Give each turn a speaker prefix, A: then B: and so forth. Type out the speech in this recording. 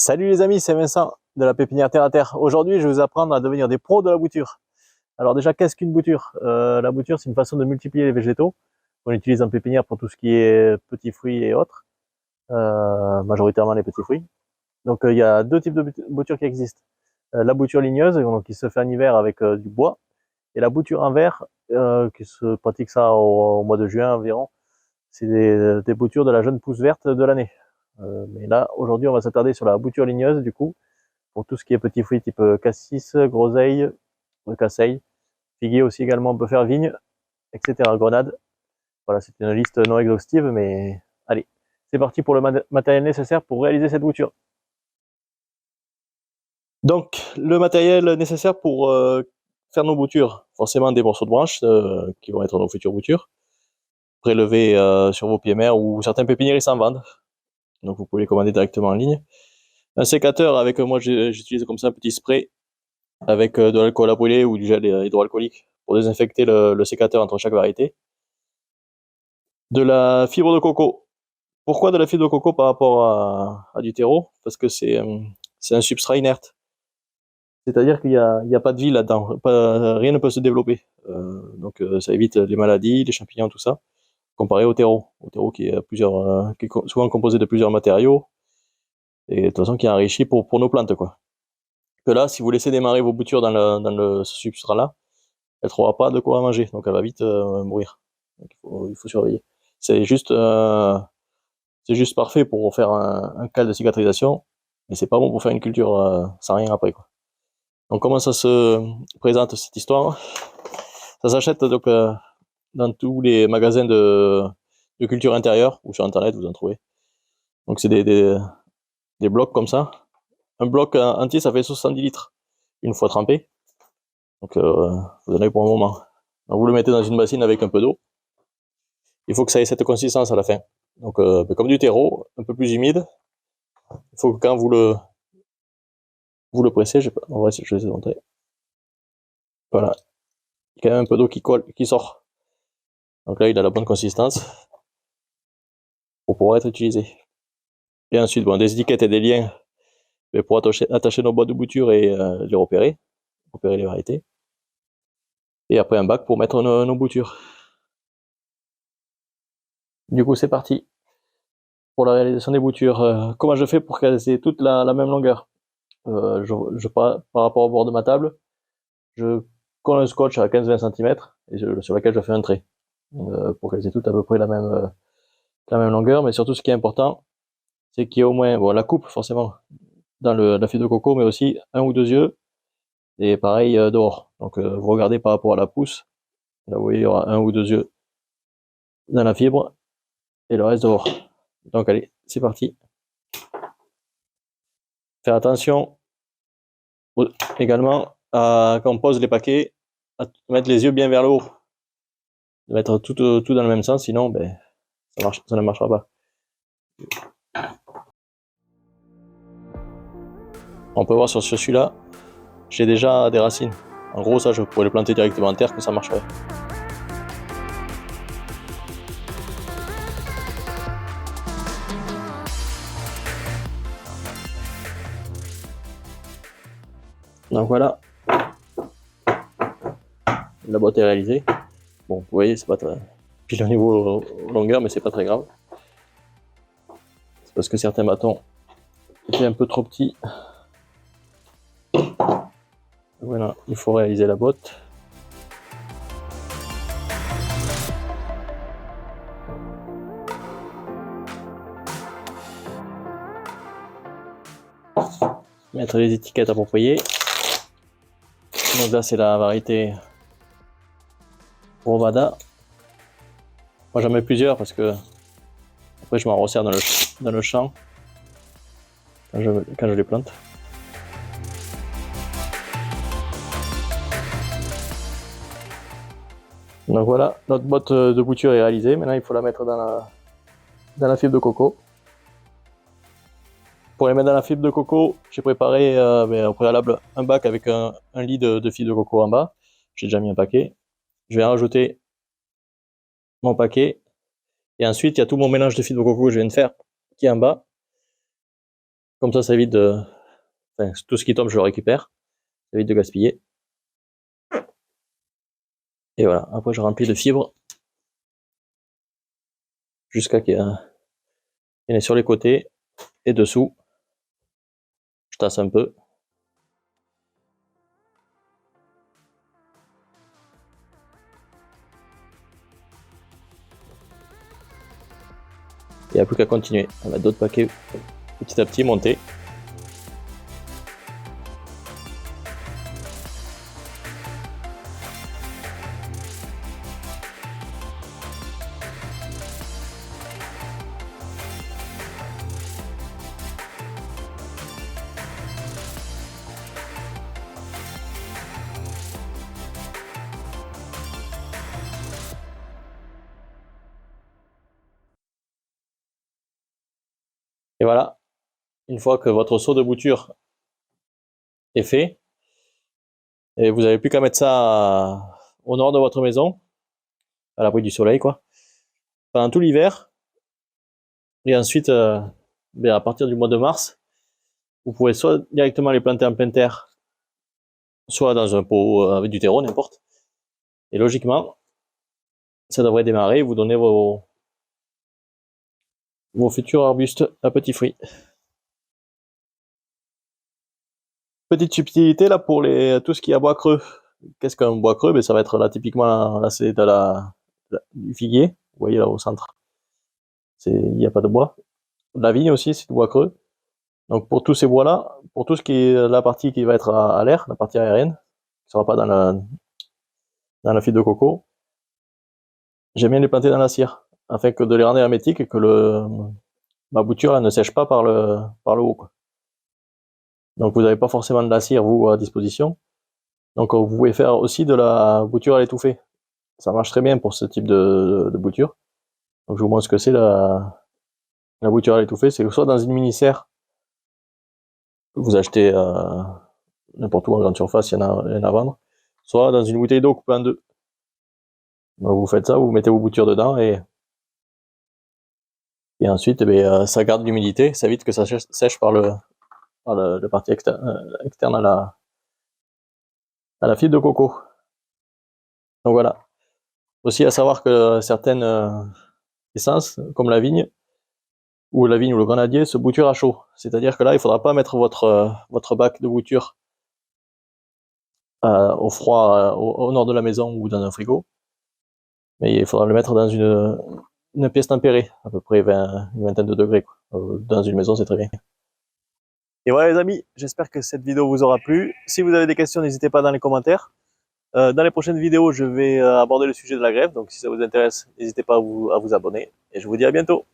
A: Salut les amis, c'est Vincent de la pépinière Terre à Terre. Aujourd'hui, je vais vous apprendre à devenir des pros de la bouture. Alors déjà, qu'est-ce qu'une bouture? La bouture, c'est une façon de multiplier les végétaux qu'on utilise en pépinière pour tout ce qui est petits fruits et autres, majoritairement les petits fruits. Donc il y a deux types de boutures qui existent. La bouture ligneuse, donc, qui se fait en hiver avec du bois, et la bouture en verre, qui se pratique ça au mois de juin environ. C'est des boutures de la jeune pousse verte de l'année. Mais là, aujourd'hui, on va s'attarder sur la bouture ligneuse, du coup, pour tout ce qui est petits fruits type cassis, groseille, casseille, figuier aussi également, on peut faire vigne, etc. Grenade. Voilà, c'est une liste non exhaustive, mais allez, c'est parti pour le matériel nécessaire pour réaliser cette bouture. Donc, le matériel nécessaire pour faire nos boutures, forcément des morceaux de branches qui vont être nos futures boutures, prélevés sur vos pieds mères ou certains pépinières ils s'en vendent. Donc vous pouvez les commander directement en ligne. Un sécateur avec, moi j'utilise comme ça un petit spray avec de l'alcool à brûler ou du gel hydroalcoolique pour désinfecter le sécateur entre chaque variété. De la fibre de coco. Pourquoi de la fibre de coco par rapport à du terreau? Parce que c'est un substrat inerte. C'est-à-dire qu'il n'y a pas de vie là-dedans, rien ne peut se développer. Donc ça évite les maladies, les champignons, tout ça, comparé au terreau. Au terreau qui est souvent composé de plusieurs matériaux, et de toute façon qui est enrichi pour nos plantes, quoi. Que là, si vous laissez démarrer vos boutures dans ce substrat-là, elle ne trouvera pas de quoi manger, donc elle va vite mourir. Donc il faut surveiller. C'est juste parfait pour faire un cal de cicatrisation, mais c'est pas bon pour faire une culture sans rien après, quoi. Donc comment ça se présente cette histoire? Ça s'achète donc dans tous les magasins de culture intérieure ou sur internet, vous en trouvez. Donc c'est des blocs comme ça. Un bloc entier, ça fait 70 litres une fois trempé. Donc vous en avez pour un moment. Donc, vous le mettez dans une bassine avec un peu d'eau. Il faut que ça ait cette consistance à la fin. Donc comme du terreau, un peu plus humide. Il faut que quand vous le pressez, en vrai, je vais essayer de montrer. Voilà. Il y a quand même un peu d'eau qui sort. Donc là, il a la bonne consistance pour pouvoir être utilisé. Et ensuite, bon, des étiquettes et des liens pour attacher nos boîtes de bouture et les repérer les variétés. Et après un bac pour mettre nos boutures. Du coup, c'est parti pour la réalisation des boutures. Comment je fais pour qu'elles aient toutes la même longueur? Par rapport au bord de ma table, je colle un scotch à 15-20 cm et sur lequel je fais un trait pour qu'elles aient toutes à peu près la même longueur. Mais surtout, ce qui est important, c'est qu'il y ait au moins la coupe forcément dans la fibre de coco, mais aussi un ou deux yeux et pareil dehors. Donc vous regardez par rapport à la pousse. Là, vous voyez, il y aura un ou deux yeux dans la fibre et le reste dehors. Donc allez, c'est parti. Faire attention également quand on pose les paquets, à mettre les yeux bien vers le haut. De mettre tout dans le même sens, sinon ça ne marchera pas. On peut voir sur celui-là, j'ai déjà des racines. En gros, ça, je pourrais le planter directement en terre, que ça marcherait. Donc voilà, la boîte est réalisée. Bon, vous voyez, c'est pas très pile au niveau longueur, mais c'est pas très grave. C'est parce que certains bâtons étaient un peu trop petits. Voilà, il faut réaliser la botte. Mettre les étiquettes appropriées. Donc là, c'est la variété Rovada. Moi, j'en mets plusieurs parce que après, je m'en resserre dans le champ quand je les plante. Donc voilà, notre botte de bouture est réalisée. Maintenant, il faut la mettre dans la fibre de coco. Pour les mettre dans la fibre de coco, j'ai préparé au préalable un bac avec un lit de fibre de coco en bas. J'ai déjà mis un paquet. Je vais rajouter mon paquet. Et ensuite, il y a tout mon mélange de fibre de coco que je viens de faire qui est en bas. Comme ça évite de... Enfin, tout ce qui tombe, je le récupère. Ça évite de gaspiller. Et voilà, après je remplis de fibres jusqu'à qu'il y en ait sur les côtés et dessous. Je tasse un peu. Il n'y a plus qu'à continuer. On va d'autres paquets petit à petit monter. Et voilà, une fois que votre seau de bouture est fait, et vous n'avez plus qu'à mettre ça au nord de votre maison, à l'abri du soleil, quoi, pendant tout l'hiver. Et ensuite, à partir du mois de mars, vous pouvez soit directement les planter en plein terre, soit dans un pot avec du terreau, n'importe. Et logiquement, ça devrait démarrer et vous donner vos futurs arbustes à petits fruits. Petite subtilité là pour tout ce qui est à bois creux. Qu'est-ce qu'un bois creux? Ça va être là typiquement, là c'est du figuier, vous voyez là au centre. Il n'y a pas de bois. La vigne aussi, c'est du bois creux. Donc pour tous ces bois-là, pour tout ce qui est la partie qui va être à l'air, la partie aérienne, qui ne sera pas dans la fibre de coco, j'aime bien les planter dans la cire, afin que de les rendre hermétiques et que ma bouture là, ne sèche pas par le haut, quoi. Donc vous n'avez pas forcément de la cire, vous, à disposition. Donc vous pouvez faire aussi de la bouture à l'étouffée. Ça marche très bien pour ce type de bouture. Donc je vous montre ce que c'est la bouture à l'étouffée. C'est soit dans une mini-serre, vous achetez n'importe où en grande surface, il y en a à vendre, soit dans une bouteille d'eau coupée en deux. Donc vous faites ça, vous mettez vos boutures dedans et ensuite ça garde l'humidité, ça évite que ça sèche par la partie externe à la fibre de coco. Donc voilà. Aussi à savoir que certaines essences, comme la vigne ou le grenadier, se bouturent à chaud. C'est-à-dire que là, il ne faudra pas mettre votre bac de bouture au froid, au nord de la maison ou dans un frigo. Mais il faudra le mettre dans une pièce tempérée, à peu près une vingtaine de degrés, quoi. Dans une maison, c'est très bien. Et voilà les amis, j'espère que cette vidéo vous aura plu. Si vous avez des questions, n'hésitez pas dans les commentaires. Dans les prochaines vidéos, je vais aborder le sujet de la greffe, donc si ça vous intéresse, n'hésitez pas à vous abonner. Et je vous dis à bientôt.